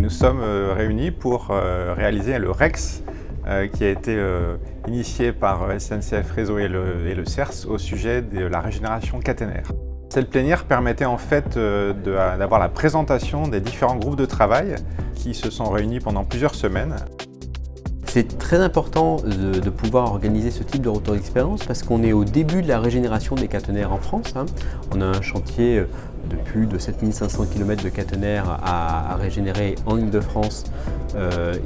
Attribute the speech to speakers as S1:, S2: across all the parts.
S1: nous sommes réunis pour réaliser le REX qui a été initié par SNCF Réseau et le CERS au sujet de la régénération caténaire. Cette plénière permettait en fait d'avoir la présentation des différents groupes de travail qui se sont réunis pendant plusieurs semaines.
S2: C'est très important de pouvoir organiser ce type de retour d'expérience parce qu'on est au début de la régénération des caténaires en France. On a un chantier de plus de 7500 km de caténaires à régénérer en Île-de-France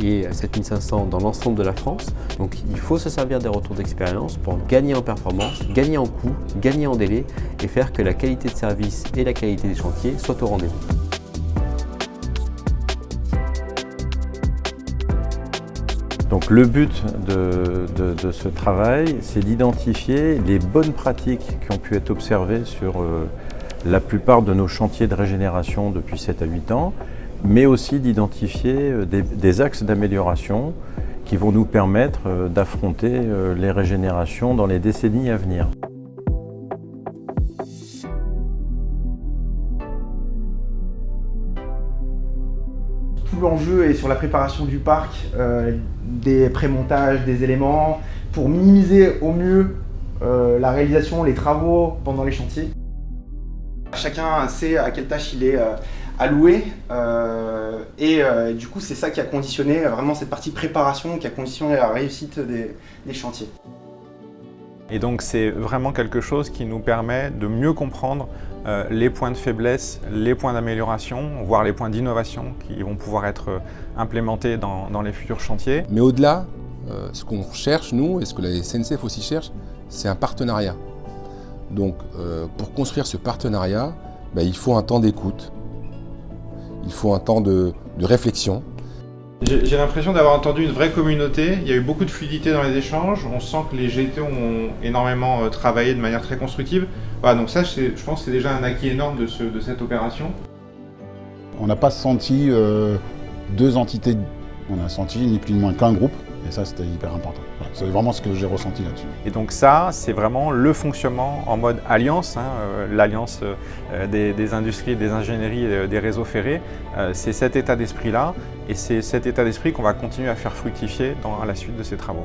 S2: et 7500 dans l'ensemble de la France. Donc il faut se servir des retours d'expérience pour gagner en performance, gagner en coût, gagner en délai et faire que la qualité de service et la qualité des chantiers soient au rendez-vous.
S3: Donc le but de ce travail, c'est d'identifier les bonnes pratiques qui ont pu être observées sur la plupart de nos chantiers de régénération depuis 7 à 8 ans, mais aussi d'identifier des axes d'amélioration qui vont nous permettre d'affronter les régénérations dans les décennies à venir.
S4: Tout l'enjeu est sur la préparation du parc, des prémontages, des éléments, pour minimiser au mieux la réalisation, les travaux pendant les chantiers. Chacun sait à quelle tâche il est alloué et du coup c'est ça qui a conditionné vraiment cette partie préparation, qui a conditionné la réussite des chantiers.
S1: Et donc c'est vraiment quelque chose qui nous permet de mieux comprendre les points de faiblesse, les points d'amélioration, voire les points d'innovation qui vont pouvoir être implémentés dans les futurs chantiers.
S5: Mais au-delà, ce qu'on cherche, nous, et ce que la SNCF aussi cherche, c'est un partenariat. Donc pour construire ce partenariat, il faut un temps d'écoute, il faut un temps de réflexion.
S6: J'ai l'impression d'avoir entendu une vraie communauté, il y a eu beaucoup de fluidité dans les échanges, on sent que les GT ont énormément travaillé de manière très constructive. Voilà, donc ça, je pense que c'est déjà un acquis énorme de cette opération.
S7: On n'a pas senti deux entités, on a senti ni plus ni moins qu'un groupe, et ça c'était hyper important. Voilà, c'est vraiment ce que j'ai ressenti là-dessus.
S1: Et donc ça, c'est vraiment le fonctionnement en mode alliance, l'alliance des industries, des ingénieries, des réseaux ferrés. C'est cet état d'esprit-là, et c'est cet état d'esprit qu'on va continuer à faire fructifier dans la suite de ces travaux.